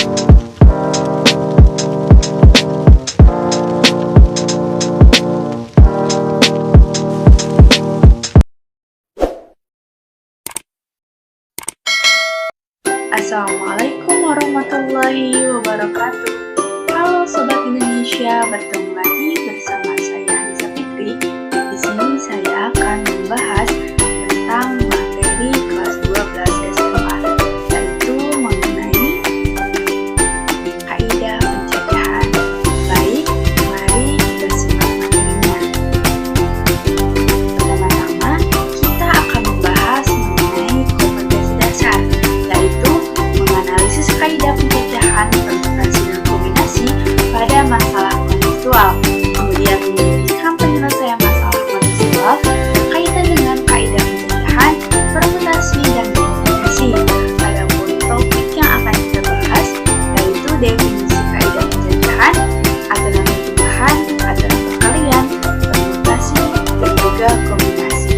Assalamualaikum warahmatullahi wabarakatuh. Halo Sobat Indonesia, bertemu lagi bersama saya Anissa Fitri. Di sini saya akan membahas tentang materi kelas 12 SMA, yaitu mengenai kaidah penjajahan. Baik, mari kita simak materinya. Pertama-tama, kita akan membahas mengenai kompetensi dasar, yaitu menganalisis kaidah penjajahan, permutasi, dan kombinasi pada masalah kontekstual. Kemudian menyelesaikan penyelesaian masalah kontekstual berkaitan dengan kaidah penjajahan, permutasi, dan kombinasi. Adapun topik yang akan kita bahas yaitu definisi kaidah penjajahan, aturan pertumbuhan, aturan perkalian, permutasi, dan juga kombinasi.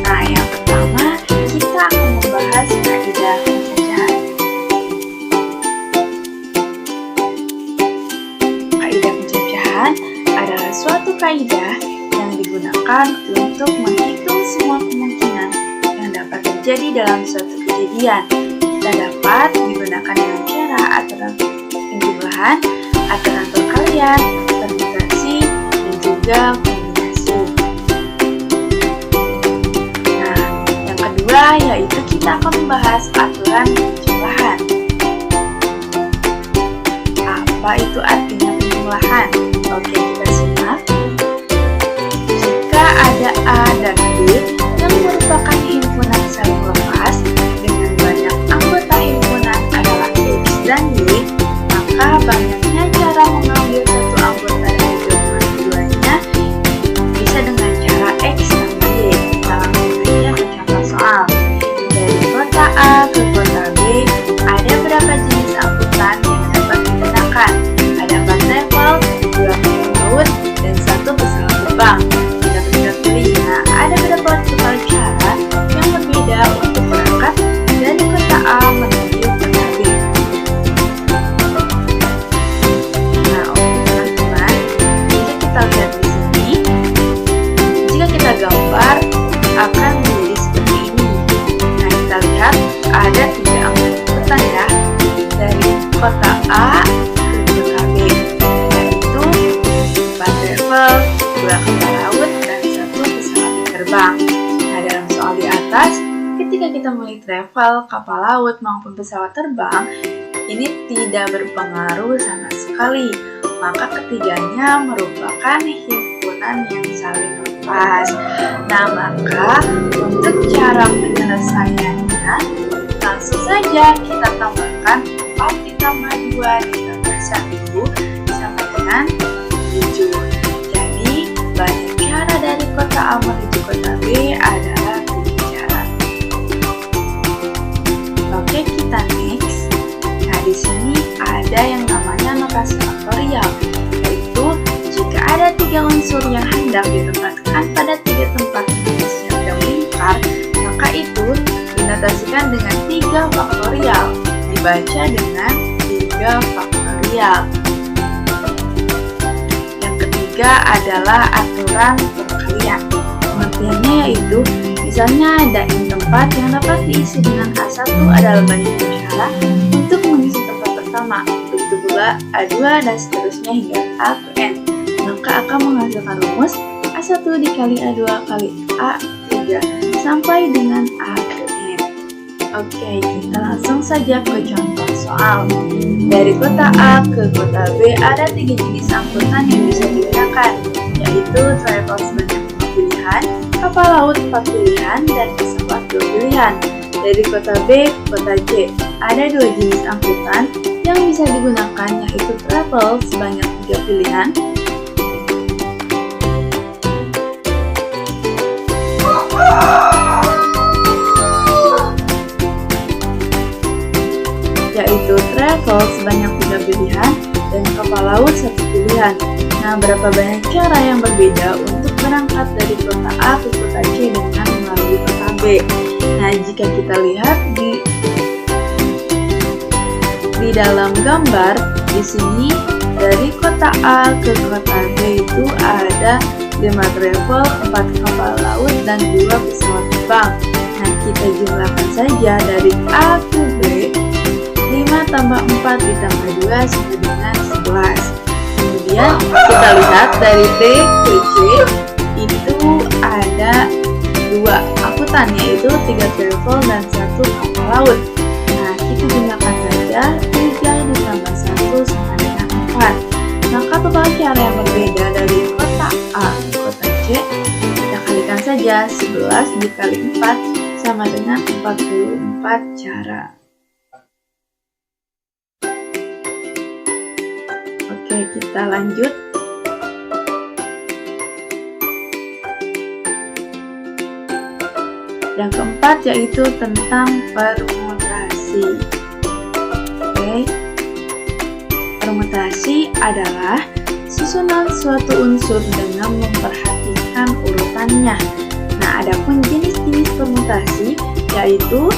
Nah, yang pertama kita akan membahas kaidah penjajahan. Kaidah penjajahan adalah suatu kaidah yang digunakan untuk menghitung semua kemungkinan yang dapat terjadi dalam suatu kejadian, dan dapat digunakan dengan cara aturan penjumlahan, aturan perkalian, permutasi, dan juga kombinasi. Nah, yang kedua yaitu kita akan membahas aturan penjumlahan. Apa itu artinya penjumlahan? Oke, kita simak. Jika ada A dan B yang merupakan himpunan saling lepas dengan banyak anggota himpunan adalah X dan Y, maka banyaknya cara mengambil satu anggota dari kedua-duanya bisa dengan cara X tambah Y. Kita langsung saja ke contoh soal. Dari kota A ke kota B, ada berapa jenis angkutan yang dapat digunakan? Ada 4 travel, 2 kapal laut, dan 1 pesawat terbang. Kita bisa pilih. Nah, ada berapa tukar cara yang berbeda untuk berangkat dari kota A menuju kota B. Nah, oke teman-teman, jika kita lihat di sini, jika kita gambar akan menjadi seperti ini. Nah, kita lihat ada 3 angkutan ya, dari kota A ke kota B, yaitu 4 travel, 2 kapal laut, dan 1 pesawat terbang. Nah, dalam soal di atas, ketika kita memilih travel, kapal laut, maupun pesawat terbang, ini tidak berpengaruh sama sekali. Maka ketiganya merupakan himpunan yang saling lepas. Nah, maka untuk cara penyelesaiannya, langsung saja kita tambahkan 4 ditambah 2 ditambah 1 sama dengan 7. Jadi, banyak cara dari kota A menuju kota B adalah 7 cara. Oke, kita next. Nah, di sini ada yang namanya notasi faktorial, yaitu jika ada 3 unsur yang hendak ditempatkan pada 3 tempat yang melingkar, maka itu dinotasikan dengan 3 faktorial, dibaca dengan 3 faktorial. Yang ketiga adalah aturan perkalian. Pengertiannya yaitu, misalnya ada N tempat yang dapat diisi dengan A1 adalah banyaknya cara untuk mengisi tempat pertama, begitu pula A2 dan seterusnya hingga A ke N. Maka akan menghasilkan rumus A1 dikali A2 kali A3 sampai dengan A ke N. Oke, kita langsung saja ke contoh soal. Dari kota A ke kota B ada 3 jenis angkutan yang bisa digunakan, yaitu travel sebanyak 5 pilihan, kapal laut 4 pilihan, dan pesawat 2 pilihan. Dari kota B ke kota C ada 2 jenis angkutan yang bisa digunakan, yaitu travel sebanyak 3 pilihan, yaitu travel sebanyak 3 pilihan dan kapal laut 1 pilihan. Nah, berapa banyak cara yang berbeda untuk berangkat dari kota A ke kota C dengan melalui kota B? Nah, jika kita lihat di di dalam gambar, di sini dari kota A ke kota B itu ada 5 travel, 4 kapal laut, dan 2 pesawat terbang. Nah, kita jumlahkan saja dari A ke B. 5 tambah 4 ditambah 2 sama dengan 11. Kemudian kita lihat dari D ke C itu ada 2 angkutan, yaitu 3 travel dan 1 kapal laut. Nah, kita jumlahkan saja 3 ditambah 1 sama dengan 4. Maka total cara yang berbeda dari kota A ke kota C, kita kalikan saja 11 dikali 4 sama dengan 44 cara. Oke, kita lanjut. Yang keempat yaitu tentang permutasi. Oke. Permutasi adalah susunan suatu unsur dengan memperhatikan urutannya. Nah, adapun jenis-jenis permutasi yaitu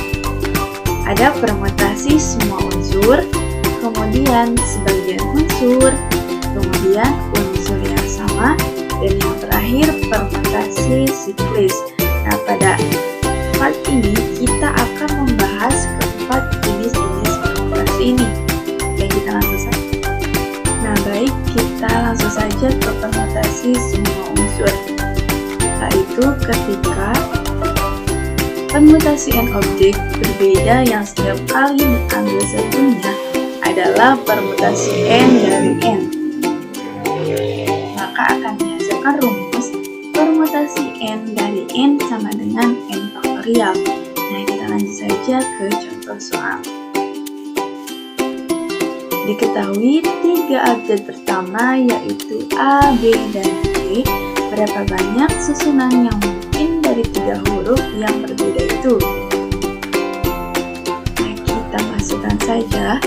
ada permutasi semua unsur, kemudian sebagian unsur, kemudian unsur yang sama, dan yang terakhir permutasi siklis. Nah, pada part ini kita akan membahas keempat jenis-jenis permutasi ini. Oke, kita langsung saja. Nah, baik, kita langsung saja ke permutasi semua unsur, yaitu ketika permutasi n objek berbeda yang setiap kali diambil satunya adalah permutasi n dari n. Maka akan dihasilkan rumus permutasi n dari n sama dengan n faktorial. Nah, kita lanjut saja ke contoh soal. Diketahui 3 abjad pertama yaitu A, B, dan C. Berapa banyak susunan yang mungkin dari 3 huruf yang berbeda itu? Nah, kita masukkan saja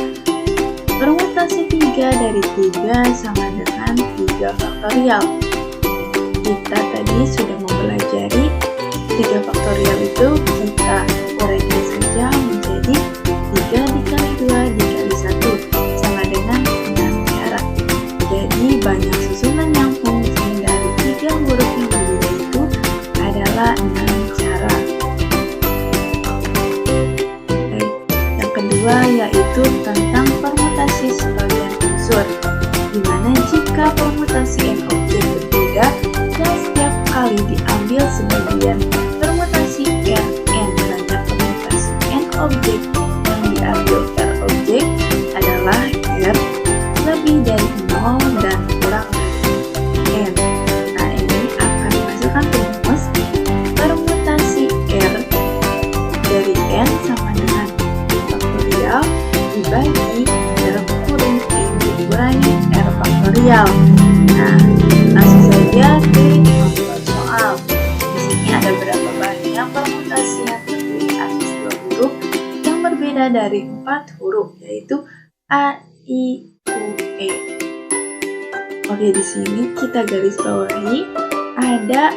permutasi 3 dari 3 sama dengan 3 faktorial. Kita tadi sudah mempelajari 3 faktorial itu, kita uraikan saja menjadi 3 dikali 2 dikali 1 sama dengan 6 cara. Jadi banyak susunan yang mungkin dari 3 huruf yang berbeda itu adalah 6 cara. Baik, yang kedua yaitu tentang permutasi sebagian unsur, dimana jika permutasi n objek berbeda dan setiap kali diambil sebagian permutasi n banyak permutasi n objek yang diambil r objek adalah r lebih dari 0 dan kurang dari n. Nah, ini akan dihasilkan rumus permutasi r dari n sama dengan faktorial dibagi r kurung n dikurangi r faktorial. Nah, langsung saja ke contoh soal. Di sini ada berapa banyak permutasi yang terdiri atas 2 huruf yang berbeda dari 4 huruf, yaitu A, I, U, E. Oke, di sini kita garis bawahi ada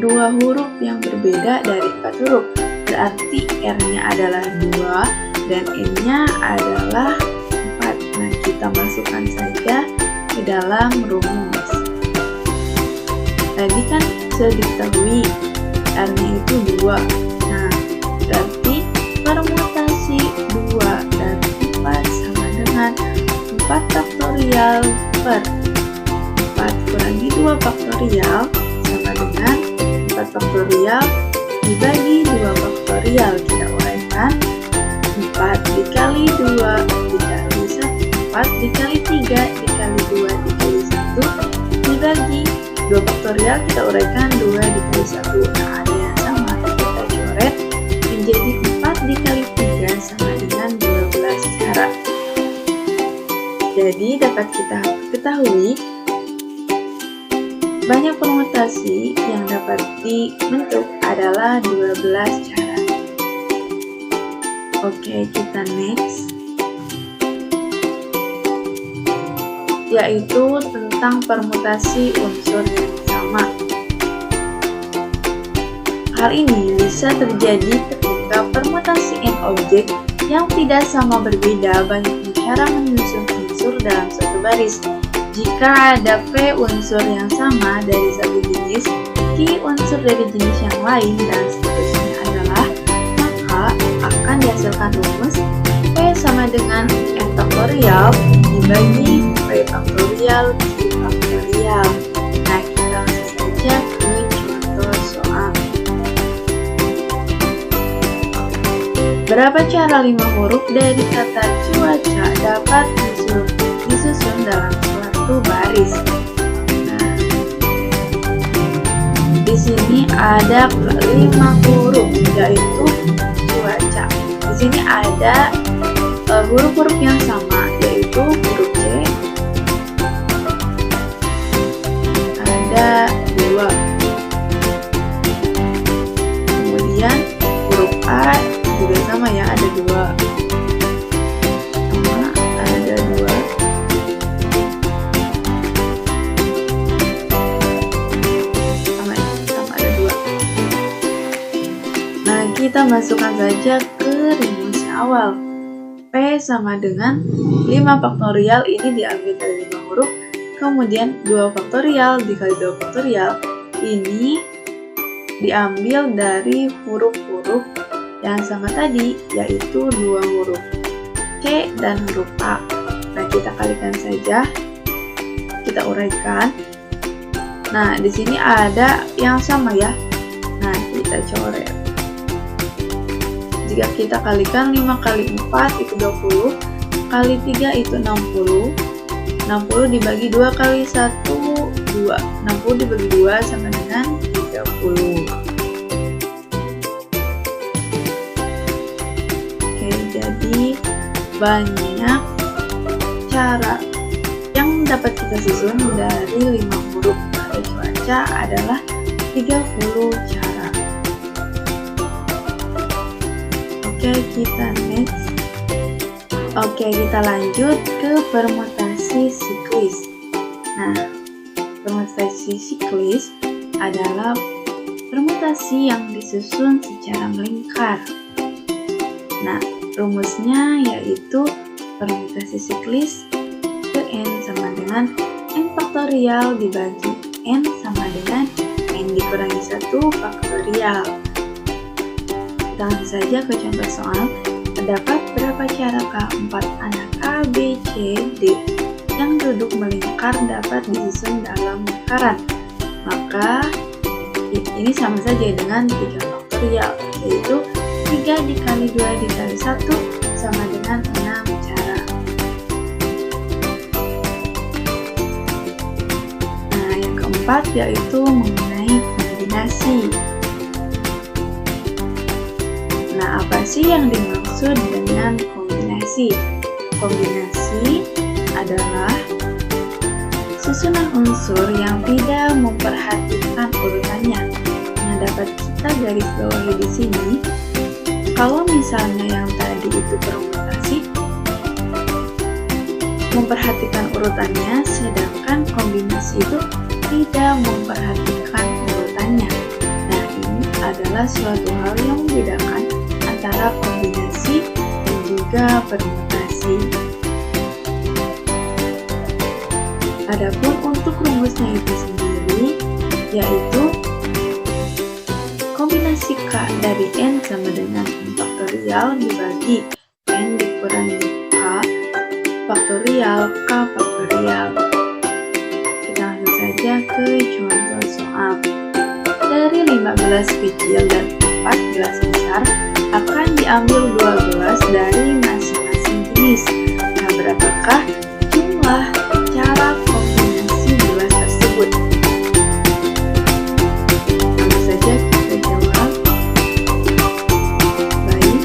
2 huruf yang berbeda dari 4 huruf. Berarti R-nya adalah 2 dan N-nya adalah 4. Nah, kita masukkan saja ke dalam rumus. Tadi kan sudah diketahui R-nya itu 2. Nah, berarti permutasi 2 dan 4 sama dengan 4 faktorial per 4 kurangi 2 faktorial sama dengan 4 faktorial dibagi 2 faktorial. Kita uraikan 4 dikali 2 dikali 1, 4 dikali 3 dikali 2 dikali 1 dibagi 2 faktorial, kita uraikan 2 dikali 1. Nah, ada yang sama, kita coret menjadi 4 dikali 3 sama dengan 12 cara. Jadi dapat kita ketahui banyak permutasi yang dapat dibentuk adalah 12 cara. Oke, kita next, yaitu tentang permutasi unsur yang sama. Hal ini bisa terjadi ketika permutasi n objek Yang tidak sama berbeda banyaknya cara menyusun unsur dalam suatu baris. Jika ada P unsur yang sama dari satu jenis, Q unsur dari jenis yang lain, dan seterusnya adalah, maka akan dihasilkan rumus P sama dengan N faktorial dibagi P faktorial Q faktorial. Nah, kita langsung saja ke contoh soal. Berapa cara 5 huruf dari kata cuaca dapat disusun dalam suatu baris? Nah, di sini ada 5 huruf, yaitu cuaca. Di sini ada huruf-huruf yang sama, yaitu huruf C. Ada 2. Kemudian huruf A juga sama ya, ada 2. Sama ada 2. Sama ada 2. Nah, kita masukkan saja ke rumus awal. P sama dengan 5 faktorial, ini diambil dari 5 huruf, kemudian 2 faktorial dikali 2 faktorial, ini diambil dari huruf-huruf yang sama tadi, yaitu 2 huruf C dan huruf A. Nah, kita kalikan saja, kita uraikan. Nah, di sini ada yang sama ya. Nah, kita coret. Jika kita kalikan 5 kali 4 itu 20, kali 3 itu 60. 60 dibagi 2 kali 1, 2. 60 dibagi 2 sama dengan 30. Jadi banyak cara yang dapat kita susun dari 5 huruf pada cuaca adalah 30 cara. Oke, kita next. Oke, kita lanjut ke permutasi siklis. Nah, permutasi siklis adalah permutasi yang disusun secara melingkar. Nah, rumusnya yaitu permutasi siklis ke N sama dengan N faktorial dibagi N sama dengan N dikurangi 1 faktorial. Kita langsung saja ke contoh soal. Terdapat berapa cara K4 anak A, B, C, D yang duduk melingkar dapat disusun dalam lingkaran? Maka ini sama saja dengan 3 faktorial, yaitu 3 dikali 2 dikali 1 sama dengan 6 cara. Nah, yang keempat yaitu mengenai kombinasi. Nah, apa sih yang dimaksud dengan kombinasi? Kombinasi adalah susunan unsur yang tidak memperhatikan urutannya. Nah, dapat kita garis bawahi di sini. Kalau misalnya yang tadi itu permutasi, memperhatikan urutannya, sedangkan kombinasi itu tidak memperhatikan urutannya. Nah, ini adalah suatu hal yang membedakan antara kombinasi dan juga permutasi. Adapun untuk rumusnya itu sendiri, yaitu kombinasi K dari N sama dengan N faktorial dibagi N dikurangi K faktorial K faktorial. Kita langsung saja ke contoh soal. Dari 15 kecil dan 4 gelas besar akan diambil 2 gelas dari masing-masing jenis. Nah, berapakah jumlah cara kombinasi gelas tersebut? Langsung saja kita jawab. Baik.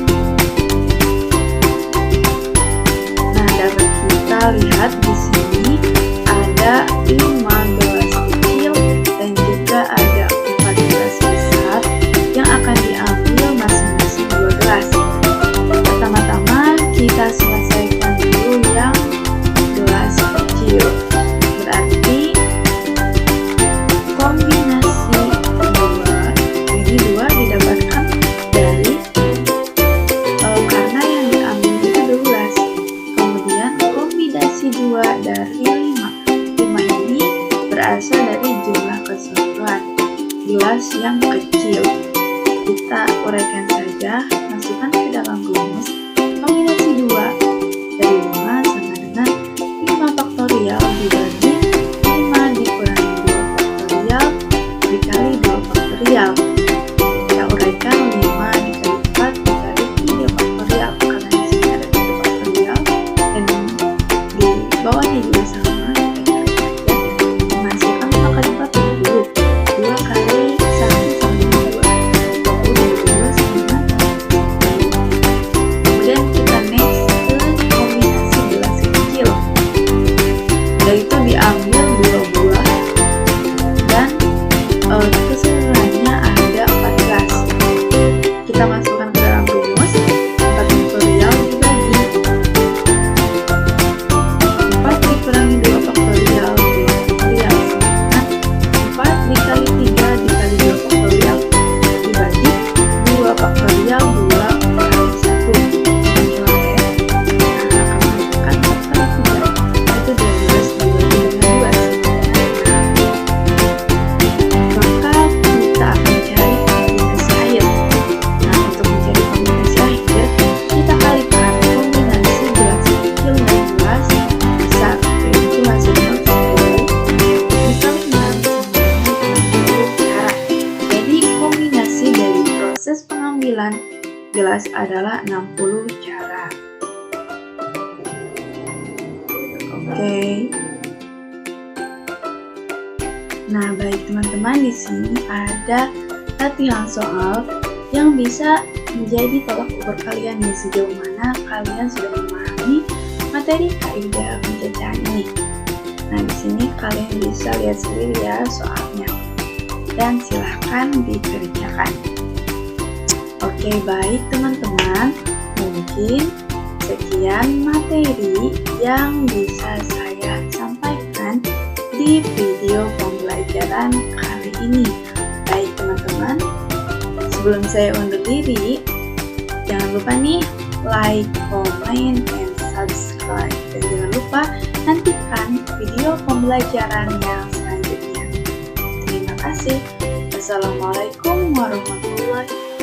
Nah, dapat kita lihat di sini ada 5 gelas kecil dan juga ada 4 gelas besar yang akan diambil masing-masing 2 gelas. Pertama-tama kita selesaikan dulu yang gelas kecil. Berarti kombinasi 2 ini 2 didapatkan dari karena yang diambil gelas yang kecil. Kita uraikan saja, masukkan ke dalam rumus kombinasi 2 dari 5 sama dengan 5 faktorial dibagi 5 dikurangi 2 faktorial dikali 2 faktorial. Kita uraikan 5 dikali 4 dikali 3 faktorial, karena di sini ada 3 faktorial dan di bawahnya juga sama. Masukkan 5 kali 4 dulu, 2 kali 1 sama dengan 2, 22 sama dengan 10. Kemudian kita next ke kombinasi gelas kecil, yaitu diambil 2 buah dan keseluruhannya ada 14. Kita masukkan ke dalam rumus 4 faktorial dibagi 4 dikurangi 2 faktorial 2 faktorial sama dengan 4 dikali 3 dikali 2 faktorial dibagi 2 faktorial 2 kali 1. Coba ya. Nah, akan menentukan 4 kali 3 itu 12 dibagi dengan 2 sama dengan 6. Maka kita akan cari kombinasi akhir. Nah, untuk mencari kombinasi akhir, kita kalikan kombinasi gelas kecil dan gelas besar, yaitu hasilnya 10 dikali 6 sama dengan 60 cara. Jadi kombinasi dari proses pengambilan gelas adalah 60 cara. Oke. Nah, baik teman-teman, di sini ada latihan soal yang bisa menjadi tolak ukur kalian nih, sejauh mana kalian sudah memahami materi kaidah pencacahan ini. Nah, di sini kalian bisa lihat sendiri ya soalnya, dan silahkan dikerjakan. Oke, baik teman-teman, mungkin sekian materi yang bisa saya sampaikan di video pembelajaran kali ini. Baik teman-teman, sebelum saya undur diri, jangan lupa nih like, comment, and subscribe, dan jangan lupa nantikan video pembelajaran yang selanjutnya. Terima kasih. Wassalamualaikum warahmatullahi wabarakatuh.